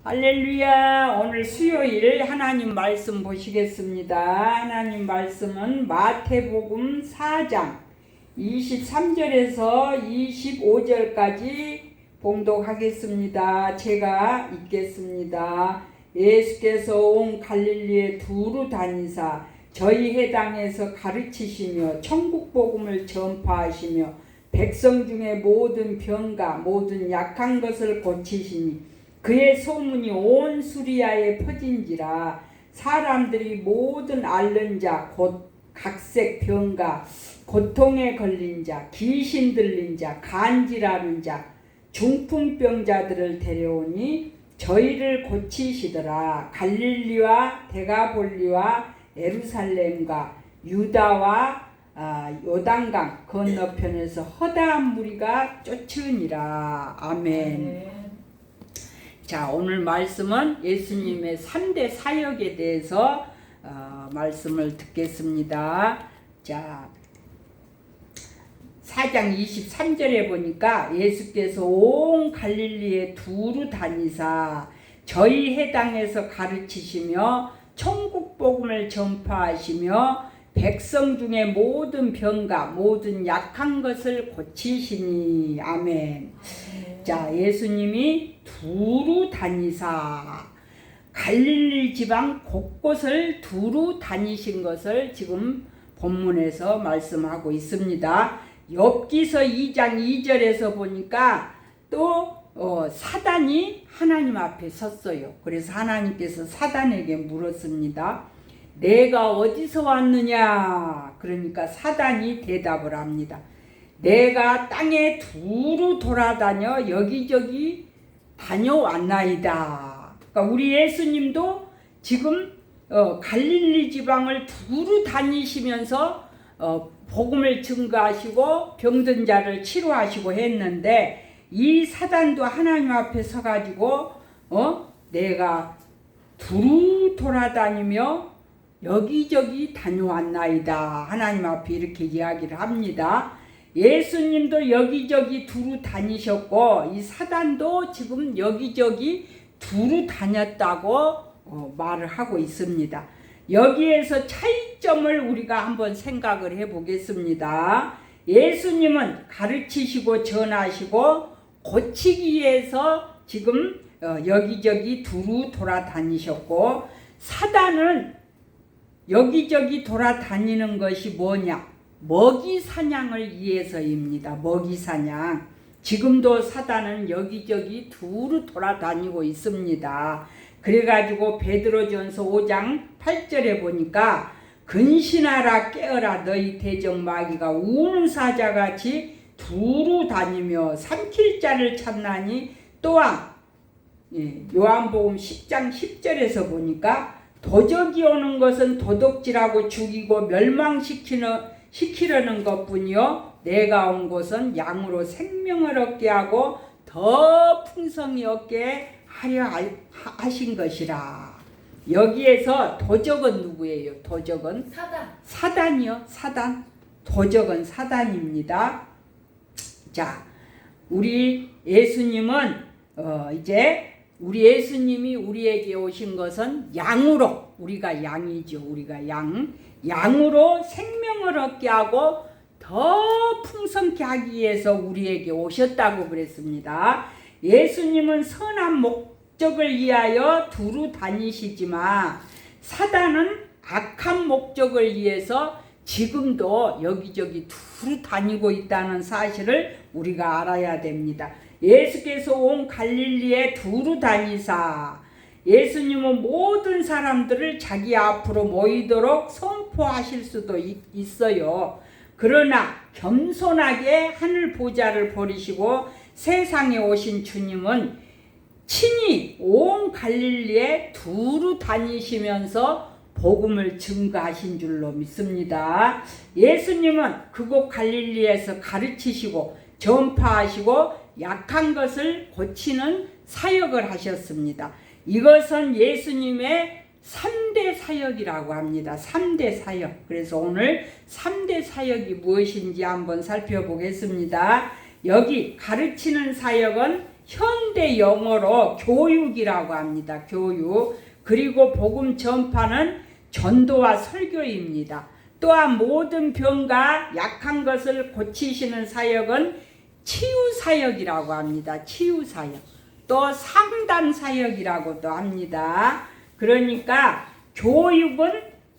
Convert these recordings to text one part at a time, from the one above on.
할렐루야. 오늘 수요일 하나님 말씀 보시겠습니다. 하나님 말씀은 마태복음 4장 23절에서 25절까지 봉독하겠습니다. 제가 읽겠습니다. 예수께서 온 갈릴리에 두루 다니사 저희 해당에서 가르치시며 천국 복음을 전파하시며 백성 중에 모든 병과 모든 약한 것을 고치시니 그의 소문이 온 수리아에 퍼진지라. 사람들이 모든 앓는 자 곧 각색 병과 고통에 걸린 자 귀신 들린 자 간질하는 자 중풍병자들을 데려오니 저희를 고치시더라. 갈릴리와 데가볼리와 예루살렘과 유다와 요단강 건너편에서 허다한 무리가 쫓으니라. 아멘. 자, 오늘 말씀은 예수님의 3대 사역에 대해서 말씀을 듣겠습니다. 자, 4장 23절에 보니까 예수께서 온 갈릴리에 두루 다니사 저희 해당에서 가르치시며 천국 복음을 전파하시며 백성 중에 모든 병과 모든 약한 것을 고치시니. 아멘. 자, 예수님이 두루 다니사 갈릴리 지방 곳곳을 두루 다니신 것을 지금 본문에서 말씀하고 있습니다. 욥기서 2장 2절에서 보니까 또 사단이 하나님 앞에 섰어요. 그래서 하나님께서 사단에게 물었습니다. 내가 어디서 왔느냐? 그러니까 사단이 대답을 합니다. 내가 땅에 두루 돌아다녀 여기저기 다녀왔나이다. 그러니까 우리 예수님도 지금 갈릴리 지방을 두루 다니시면서 복음을 증거하시고 병든 자를 치료하시고 했는데 이 사단도 하나님 앞에 서가지고 내가 두루 돌아다니며 여기저기 다녀왔나이다. 하나님 앞에 이렇게 이야기를 합니다. 예수님도 여기저기 두루 다니셨고 이 사단도 지금 여기저기 두루 다녔다고 말을 하고 있습니다. 여기에서 차이점을 우리가 한번 생각을 해 보겠습니다. 예수님은 가르치시고 전하시고 고치기 위해서 지금 여기저기 두루 돌아다니셨고 사단은 여기저기 돌아다니는 것이 뭐냐? 먹이 사냥을 위해서입니다. 먹이 사냥. 지금도 사단은 여기저기 두루 돌아다니고 있습니다. 그래가지고 베드로전서 5장 8절에 보니까 근신하라 깨어라 너희 대적 마귀가 우는 사자같이 두루 다니며 삼킬 자를 찾나니 또한 요한복음 10장 10절에서 보니까 도적이 오는 것은 도둑질하고 죽이고 멸망시키려는 것뿐이요 내가 온 것은 양으로 생명을 얻게 하고 더 풍성히 얻게 하려 하신 것이라. 여기에서 도적은 누구예요? 도적은 사단이요. 사단. 도적은 사단입니다. 자, 우리 예수님은 이제 우리 예수님이 우리에게 오신 것은 양으로, 우리가 양이죠. 우리가 양으로 생명을 얻게 하고 더 풍성케 하기 위해서 우리에게 오셨다고 그랬습니다. 예수님은 선한 목적을 위하여 두루 다니시지만 사단은 악한 목적을 위해서 지금도 여기저기 두루 다니고 있다는 사실을 우리가 알아야 됩니다. 예수께서 온 갈릴리에 두루 다니사 예수님은 모든 사람들을 자기 앞으로 모이도록 선포하실 수도 있어요. 그러나 겸손하게 하늘 보좌를 버리시고 세상에 오신 주님은 친히 온 갈릴리에 두루 다니시면서 복음을 증거하신 줄로 믿습니다. 예수님은 그곳 갈릴리에서 가르치시고 전파하시고 약한 것을 고치는 사역을 하셨습니다. 이것은 예수님의 3대 사역이라고 합니다. 3대 사역. 그래서 오늘 3대 사역이 무엇인지 한번 살펴보겠습니다. 여기 가르치는 사역은 현대 영어로 교육이라고 합니다. 교육. 그리고 복음 전파는 전도와 설교입니다. 또한 모든 병과 약한 것을 고치시는 사역은 치유 사역이라고 합니다. 치유 사역. 또 상담 사역이라고도 합니다. 그러니까 교육은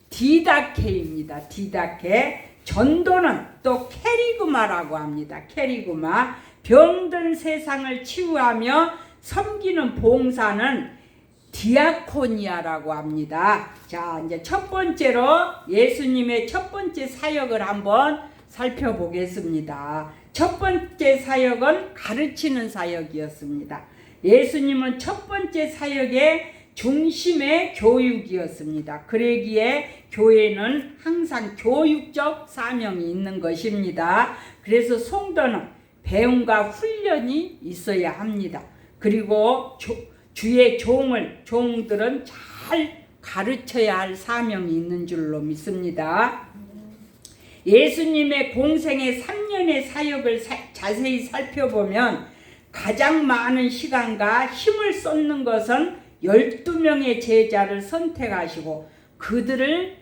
디다케입니다. 디다케. 전도는 또 캐리그마라고 합니다. 캐리그마. 병든 세상을 치유하며 섬기는 봉사는 디아코니아라고 합니다. 자, 이제 첫 번째로 예수님의 첫 번째 사역을 한번 살펴보겠습니다. 첫 번째 사역은 가르치는 사역이었습니다. 예수님은 첫 번째 사역의 중심의 교육이었습니다. 그러기에 교회는 항상 교육적 사명이 있는 것입니다. 그래서 성도는 배움과 훈련이 있어야 합니다. 그리고 주의 종들은 잘 가르쳐야 할 사명이 있는 줄로 믿습니다. 예수님의 공생의 3년의 사역을 자세히 살펴보면 가장 많은 시간과 힘을 쏟는 것은 12명의 제자를 선택하시고 그들을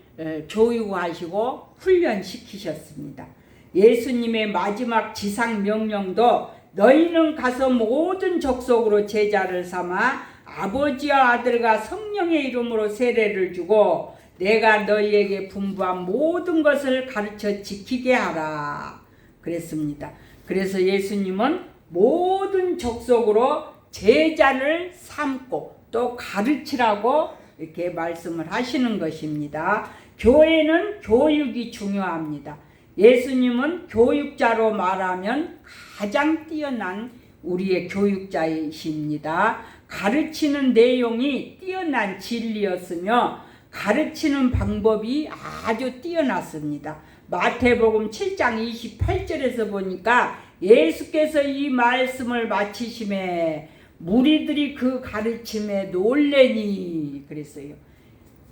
교육하시고 훈련시키셨습니다. 예수님의 마지막 지상 명령도 너희는 가서 모든 족속으로 제자를 삼아 아버지와 아들과 성령의 이름으로 세례를 주고 내가 너희에게 분부한 모든 것을 가르쳐 지키게 하라 그랬습니다. 그래서 예수님은 모든 족속으로 제자를 삼고 또 가르치라고 이렇게 말씀을 하시는 것입니다. 교회는 교육이 중요합니다. 예수님은 교육자로 말하면 가장 뛰어난 우리의 교육자이십니다. 가르치는 내용이 뛰어난 진리였으며 가르치는 방법이 아주 뛰어났습니다. 마태복음 7장 28절에서 보니까 예수께서 이 말씀을 마치심에 무리들이 그 가르침에 놀래니 그랬어요.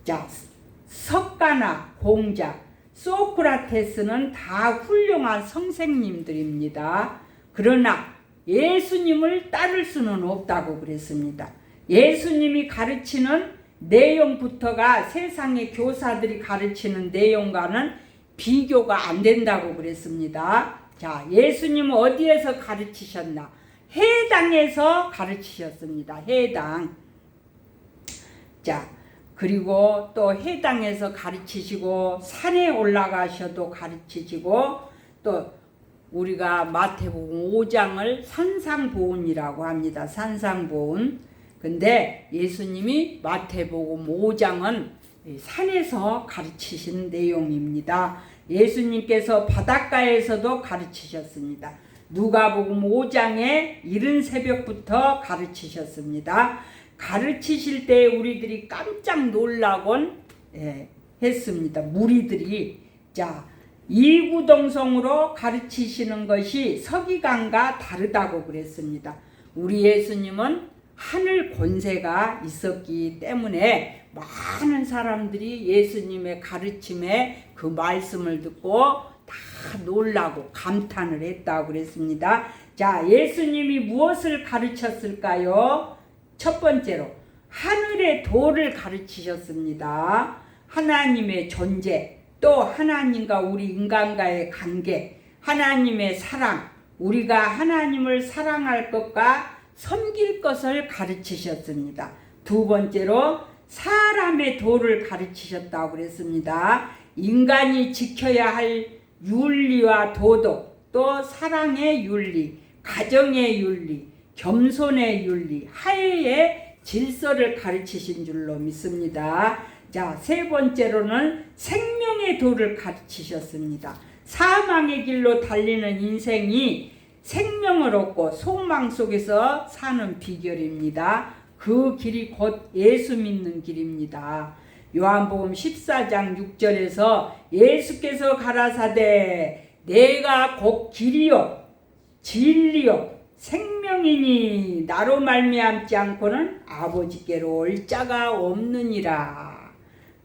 자, 석가나 공자, 소크라테스는 다 훌륭한 선생님들입니다. 그러나 예수님을 따를 수는 없다고 그랬습니다. 예수님이 가르치는 내용부터가 세상의 교사들이 가르치는 내용과는 비교가 안 된다고 그랬습니다. 자, 예수님은 어디에서 가르치셨나? 해당에서 가르치셨습니다. 해당. 자, 그리고 또 해당에서 가르치시고 산에 올라가셔도 가르치시고 또 우리가 마태복음 5장을 산상보훈이라고 합니다. 산상보훈. 근데 예수님이 마태복음 5장은 산에서 가르치신 내용입니다. 예수님께서 바닷가에서도 가르치셨습니다. 누가복음 5장에 이른 새벽부터 가르치셨습니다. 가르치실 때 우리들이 깜짝 놀라곤 했습니다. 무리들이 자 이구동성으로 가르치시는 것이 서기관과 다르다고 그랬습니다. 우리 예수님은 하늘 권세가 있었기 때문에 많은 사람들이 예수님의 가르침에 그 말씀을 듣고 다 놀라고 감탄을 했다고 그랬습니다. 자, 예수님이 무엇을 가르쳤을까요? 첫 번째로 하늘의 도를 가르치셨습니다. 하나님의 존재, 또 하나님과 우리 인간과의 관계, 하나님의 사랑, 우리가 하나님을 사랑할 것과 섬길 것을 가르치셨습니다. 두 번째로 사람의 도를 가르치셨다고 그랬습니다. 인간이 지켜야 할 윤리와 도덕, 또 사랑의 윤리, 가정의 윤리, 겸손의 윤리, 화해의 질서를 가르치신 줄로 믿습니다. 자, 세 번째로는 생명의 도를 가르치셨습니다. 사망의 길로 달리는 인생이 생명을 얻고 소망 속에서 사는 비결입니다. 그 길이 곧 예수 믿는 길입니다. 요한복음 14장 6절에서 예수께서 가라사대 내가 곧 길이요 진리요 생명이니 나로 말미암지 않고는 아버지께로 올 자가 없느니라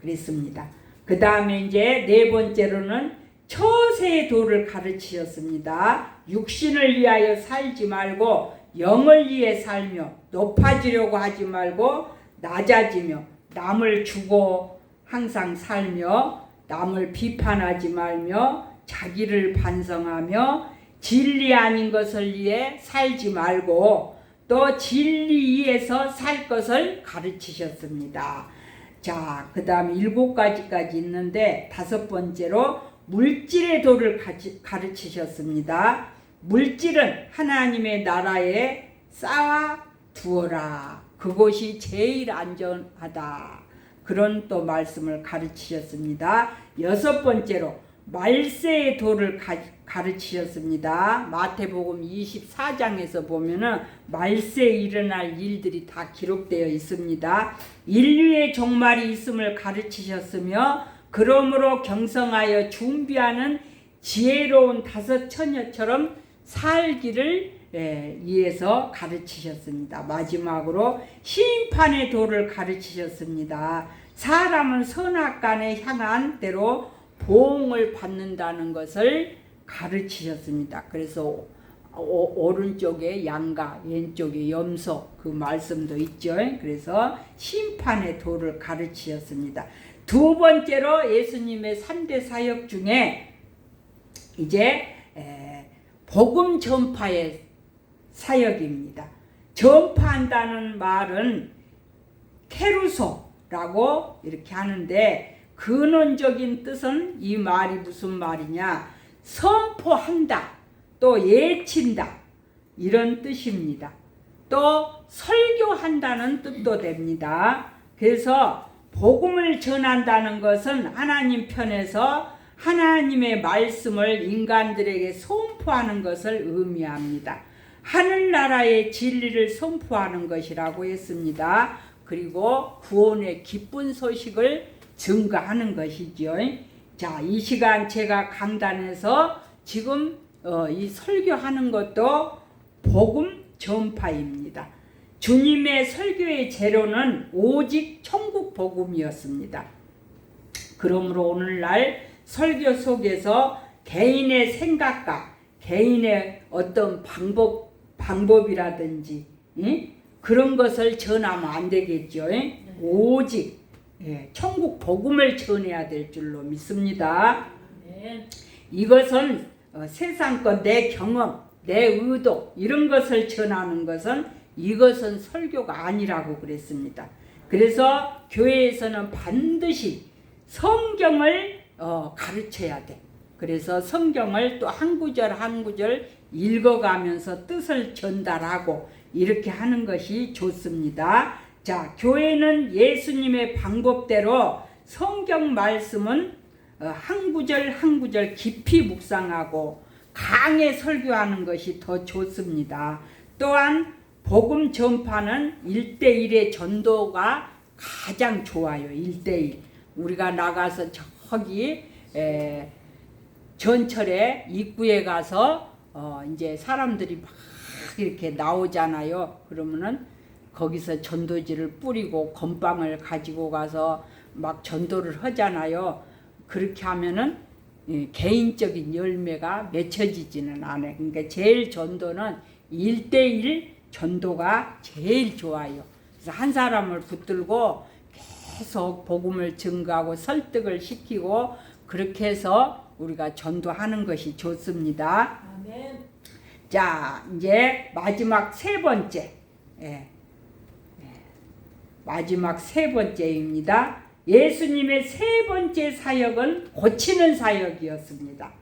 그랬습니다. 그 다음에 이제 네 번째로는 처세의 도를 가르치셨습니다. 육신을 위하여 살지 말고 영을 위해 살며 높아지려고 하지 말고 낮아지며 남을 주고 항상 살며 남을 비판하지 말며 자기를 반성하며 진리 아닌 것을 위해 살지 말고 또 진리 위에서 살 것을 가르치셨습니다. 자, 그 다음에 7가지까지 있는데 5번째로 물질의 도를 가르치셨습니다. 물질은 하나님의 나라에 쌓아 두어라. 그것이 제일 안전하다. 그런 또 말씀을 가르치셨습니다. 6번째로 말세의 도를 가르치셨습니다. 마태복음 24장에서 보면은 말세에 일어날 일들이 다 기록되어 있습니다. 인류의 종말이 있음을 가르치셨으며 그러므로 경성하여 준비하는 지혜로운 5 처녀처럼 살기를 위해서 가르치셨습니다. 마지막으로 심판의 도를 가르치셨습니다. 사람은 선악간에 향한 대로 보응을 받는다는 것을 가르치셨습니다. 그래서 오른쪽에 양가, 왼쪽에 염소 그 말씀도 있죠. 그래서 심판의 도를 가르치셨습니다. 2번째로 예수님의 3대 사역 중에 이제 복음 전파의 사역입니다. 전파한다는 말은 케루소라고 이렇게 하는데 근원적인 뜻은 이 말이 무슨 말이냐? 선포한다, 또 예친다 이런 뜻입니다. 또 설교한다는 뜻도 됩니다. 그래서 복음을 전한다는 것은 하나님 편에서 하나님의 말씀을 인간들에게 선포하는 것을 의미합니다. 하늘나라의 진리를 선포하는 것이라고 했습니다. 그리고 구원의 기쁜 소식을 증거하는 것이죠. 자, 이 시간 제가 강단에서 지금 이 설교하는 것도 복음 전파입니다. 주님의 설교의 재료는 오직 천국 복음이었습니다. 그러므로 오늘날 설교 속에서 개인의 생각과 개인의 어떤 방법이라든지 그런 것을 전하면 안 되겠죠. 오직 천국 복음을 전해야 될 줄로 믿습니다. 이것은 세상껏 내 경험, 내 의도 이런 것을 전하는 것은 이것은 설교가 아니라고 그랬습니다. 그래서 교회에서는 반드시 성경을 가르쳐야 돼. 그래서 성경을 또 한 구절 한 구절 읽어가면서 뜻을 전달하고 이렇게 하는 것이 좋습니다. 자, 교회는 예수님의 방법대로 성경 말씀은 한 구절 한 구절 깊이 묵상하고 강해 설교하는 것이 더 좋습니다. 또한 복음 전파는 1:1의 전도가 가장 좋아요. 1:1. 우리가 나가서 저기 전철에 입구에 가서 이제 사람들이 막 이렇게 나오잖아요. 그러면은 거기서 전도지를 뿌리고 건빵을 가지고 가서 막 전도를 하잖아요. 그렇게 하면은 개인적인 열매가 맺혀지지는 않아요. 그러니까 제일 전도는 1:1 전도가 제일 좋아요. 그래서 한 사람을 붙들고 계속 복음을 증거하고 설득을 시키고 그렇게 해서 우리가 전도하는 것이 좋습니다. 아멘. 자, 이제 마지막 3번째. 마지막 3번째입니다. 예수님의 3번째 사역은 고치는 사역이었습니다.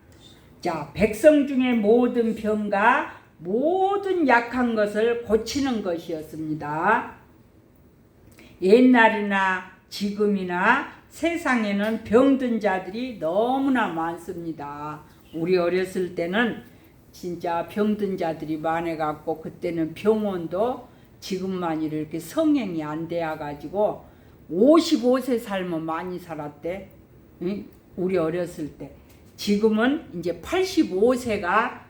자, 백성 중의 모든 병과 모든 약한 것을 고치는 것이었습니다. 옛날이나 지금이나 세상에는 병든 자들이 너무나 많습니다. 우리 어렸을 때는 진짜 병든 자들이 많아갖고 그때는 병원도 지금만 이렇게 성행이 안 돼가지고 55세 살면 많이 살았대. 우리 어렸을 때. 지금은 이제 85세가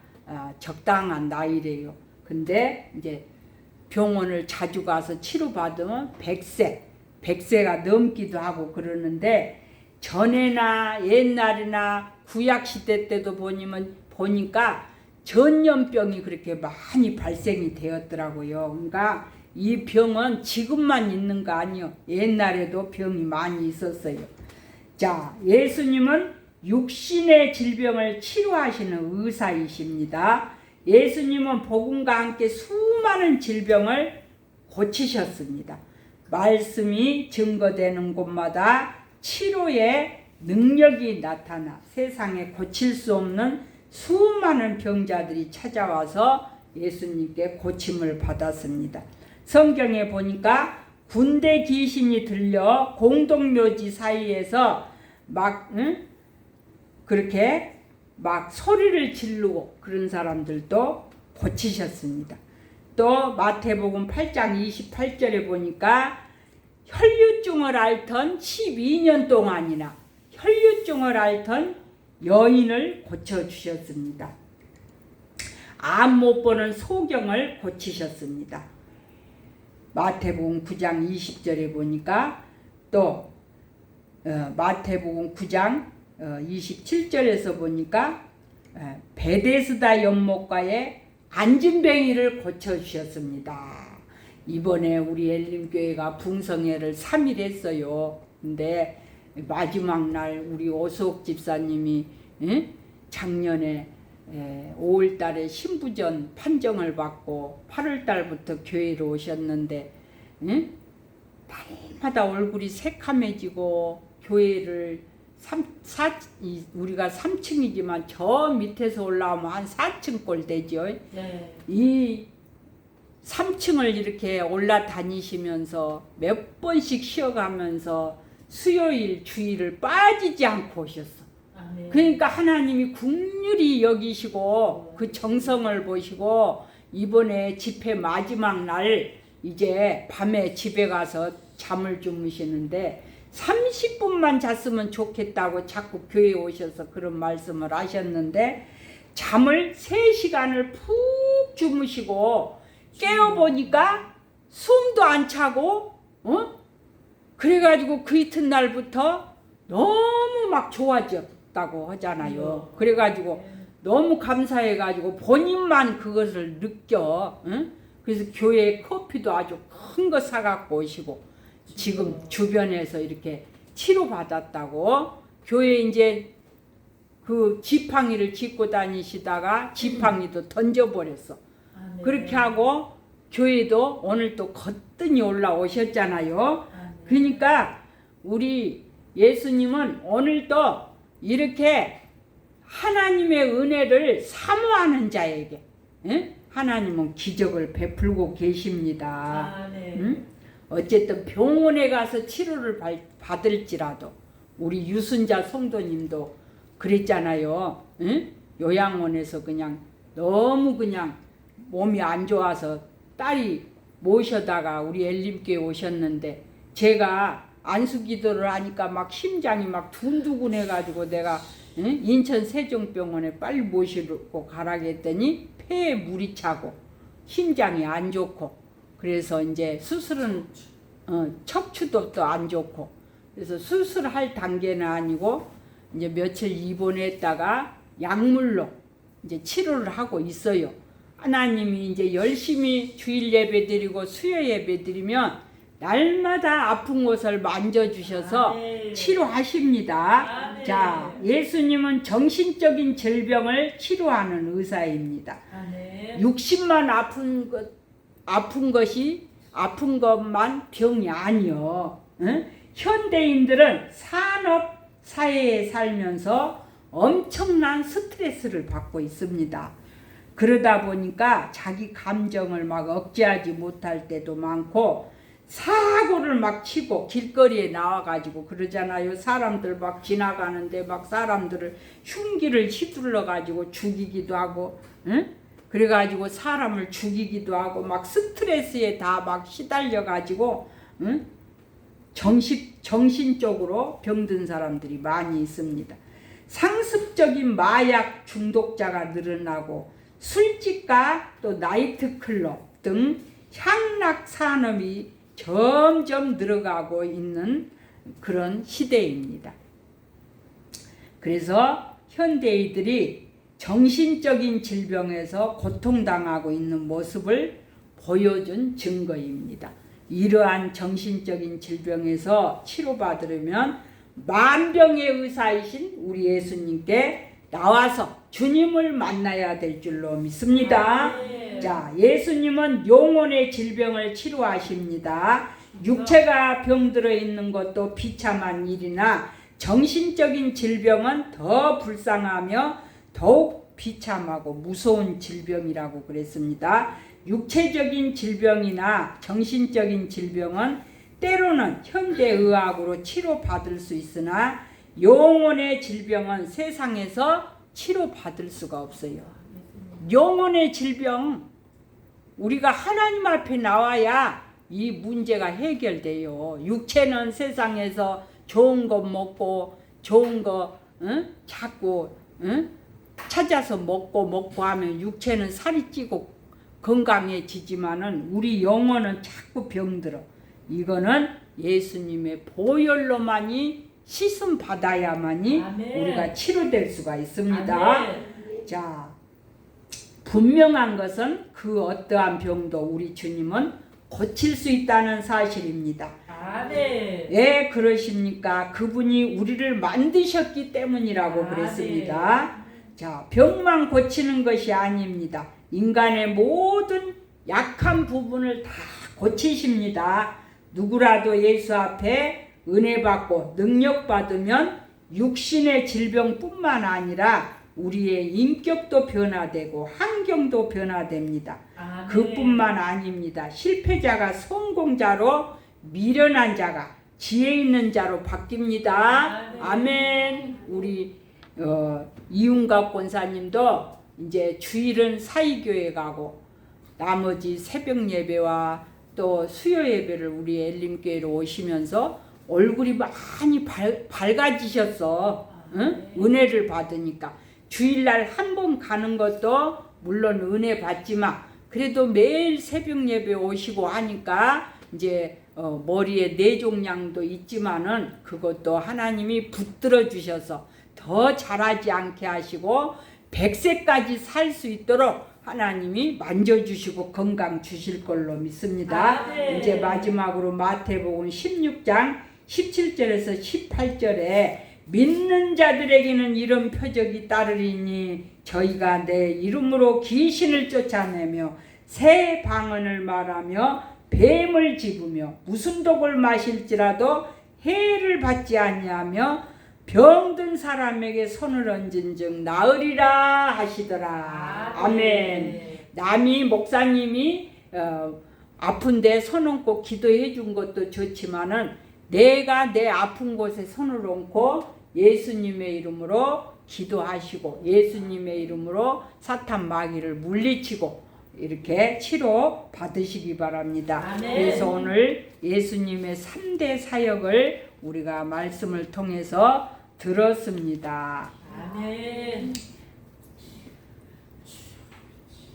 적당한 나이래요. 근데 이제 병원을 자주 가서 치료받으면 100세가 넘기도 하고 그러는데 전에나 옛날이나 구약시대 때도 보니까 전염병이 그렇게 많이 발생이 되었더라고요. 그러니까 이 병은 지금만 있는 거 아니요. 옛날에도 병이 많이 있었어요. 자, 예수님은 육신의 질병을 치료하시는 의사이십니다. 예수님은 복음과 함께 수많은 질병을 고치셨습니다. 말씀이 증거되는 곳마다 치료의 능력이 나타나 세상에 고칠 수 없는 수많은 병자들이 찾아와서 예수님께 고침을 받았습니다. 성경에 보니까 군대 귀신이 들려 공동묘지 사이에서 막 그렇게 막 소리를 지르고 그런 사람들도 고치셨습니다. 또 마태복음 8장 28절에 보니까 혈류증을 앓던 12년 동안이나 혈류증을 앓던 여인을 고쳐주셨습니다. 암 못 보는 소경을 고치셨습니다. 마태복음 9장 20절에 보니까 또 마태복음 9장 27절에서 보니까 베데스다 연못가에 안진뱅이를 고쳐주셨습니다. 이번에 우리 엘림교회가 붕성회를 3일 했어요. 근데 마지막 날 우리 오수옥 집사님이 작년에 5월달에 신부전 판정을 받고 8월달부터 교회로 오셨는데 날마다 얼굴이 새카매지고 교회를 우리가 3층이지만 저 밑에서 올라오면 한 4층 꼴 되죠. 네. 이 3층을 이렇게 올라다니시면서 몇 번씩 쉬어가면서 수요일 주일을 빠지지 않고 오셨어. 네. 그러니까 하나님이 긍휼히 여기시고 그 정성을 보시고 이번에 집회 마지막 날 이제 밤에 집에 가서 잠을 주무시는데 30분만 잤으면 좋겠다고 자꾸 교회에 오셔서 그런 말씀을 하셨는데 잠을 3시간을 푹 주무시고 깨어보니까 숨도 안 차고 그래가지고 그 이튿날부터 너무 막 좋아졌다고 하잖아요. 그래가지고 너무 감사해가지고 본인만 그것을 느껴. 그래서 교회에 커피도 아주 큰 거 사갖고 오시고 지금 주변에서 이렇게 치료받았다고. 교회 이제 그 지팡이를 짚고 다니시다가 지팡이도 던져버렸어. 네. 그렇게 하고 교회도 오늘 또 거뜬히 올라오셨잖아요. 그러니까 우리 예수님은 오늘도 이렇게 하나님의 은혜를 사모하는 자에게 하나님은 기적을 베풀고 계십니다. 네. 어쨌든 병원에 가서 치료를 받을지라도 우리 유순자 성도님도 그랬잖아요. 요양원에서 그냥 너무 그냥 몸이 안 좋아서 딸이 모셔다가 우리 엘림교회 오셨는데 제가 안수기도를 하니까 막 심장이 막 둔두근 해가지고 내가 인천 세종병원에 빨리 모시고 가라고 했더니 폐에 물이 차고 심장이 안 좋고 그래서 이제 수술은 척추도 또 안 좋고 그래서 수술할 단계는 아니고 이제 며칠 입원했다가 약물로 이제 치료를 하고 있어요. 하나님이 이제 열심히 주일 예배 드리고 수요 예배 드리면 날마다 아픈 곳을 만져주셔서 치료하십니다. 자, 예수님은 정신적인 질병을 치료하는 의사입니다. 60만 아픈 것만 병이 아니요. 현대인들은 산업 사회에 살면서 엄청난 스트레스를 받고 있습니다. 그러다 보니까 자기 감정을 막 억제하지 못할 때도 많고 사고를 막 치고 길거리에 나와가지고 그러잖아요. 사람들 막 지나가는데 막 사람들을 흉기를 휘둘러가지고 죽이기도 하고 그래가지고 사람을 죽이기도 하고 막 스트레스에 다 막 시달려가지고 정신적으로 병든 사람들이 많이 있습니다. 상습적인 마약 중독자가 늘어나고 술집과 또 나이트클럽 등 향락 산업이 점점 늘어가고 있는 그런 시대입니다. 그래서 현대인들이 정신적인 질병에서 고통당하고 있는 모습을 보여준 증거입니다. 이러한 정신적인 질병에서 치료받으려면 만병의 의사이신 우리 예수님께 나와서 주님을 만나야 될 줄로 믿습니다. 자, 예수님은 영혼의 질병을 치료하십니다. 육체가 병들어 있는 것도 비참한 일이나 정신적인 질병은 더 불쌍하며 더욱 비참하고 무서운 질병이라고 그랬습니다. 육체적인 질병이나 정신적인 질병은 때로는 현대의학으로 치료받을 수 있으나 영혼의 질병은 세상에서 치료받을 수가 없어요. 영혼의 질병, 우리가 하나님 앞에 나와야 이 문제가 해결돼요. 육체는 세상에서 좋은 거 먹고 좋은 거 자꾸 찾아서 먹고 하면 육체는 살이 찌고 건강해지지만은 우리 영혼은 자꾸 병들어. 이거는 예수님의 보혈로만이 씻음 받아야만이 아멘. 우리가 치료될 수가 있습니다. 아멘. 자, 분명한 것은 그 어떠한 병도 우리 주님은 고칠 수 있다는 사실입니다. 아멘. 왜 그러십니까? 그분이 우리를 만드셨기 때문이라고 그랬습니다. 자, 병만 고치는 것이 아닙니다. 인간의 모든 약한 부분을 다 고치십니다. 누구라도 예수 앞에 은혜 받고 능력 받으면 육신의 질병뿐만 아니라 우리의 인격도 변화되고 환경도 변화됩니다. 아멘. 그뿐만 아닙니다. 실패자가 성공자로, 미련한 자가 지혜 있는 자로 바뀝니다. 아멘. 아멘. 우리 이윤갑 권사님도 이제 주일은 사이교회 가고 나머지 새벽 예배와 또 수요 예배를 우리 엘림교회로 오시면서 얼굴이 많이 밝아지셨어. 응? 은혜를 받으니까 주일날 한 번 가는 것도 물론 은혜 받지만 그래도 매일 새벽 예배 오시고 하니까 이제 머리에 뇌종양도 있지만은 그것도 하나님이 붙들어 주셔서 더 자라지 않게 하시고 100세까지 살 수 있도록 하나님이 만져주시고 건강 주실 걸로 믿습니다. 이제 마지막으로 마태복음 16장 17절에서 18절에 믿는 자들에게는 이런 표적이 따르리니 저희가 내 이름으로 귀신을 쫓아내며 새 방언을 말하며 뱀을 집으며 무슨 독을 마실지라도 해를 받지 아니하며 병든 사람에게 손을 얹은 즉 나으리라 하시더라. 아멘. 남이 목사님이 아픈데 손 얹고 기도해 준 것도 좋지만은 내가 내 아픈 곳에 손을 얹고 예수님의 이름으로 기도하시고 예수님의 이름으로 사탄 마귀를 물리치고 이렇게 치료 받으시기 바랍니다. 아멘. 그래서 오늘 예수님의 3대 사역을 우리가 말씀을 통해서 들었습니다. 아멘.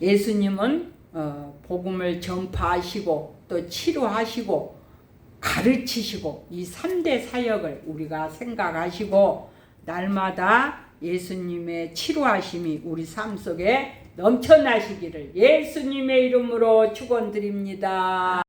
예수님은 복음을 전파하시고 또 치료하시고 가르치시고 이 3대 사역을 우리가 생각하시고 날마다 예수님의 치료하심이 우리 삶 속에 넘쳐나시기를 예수님의 이름으로 축원드립니다.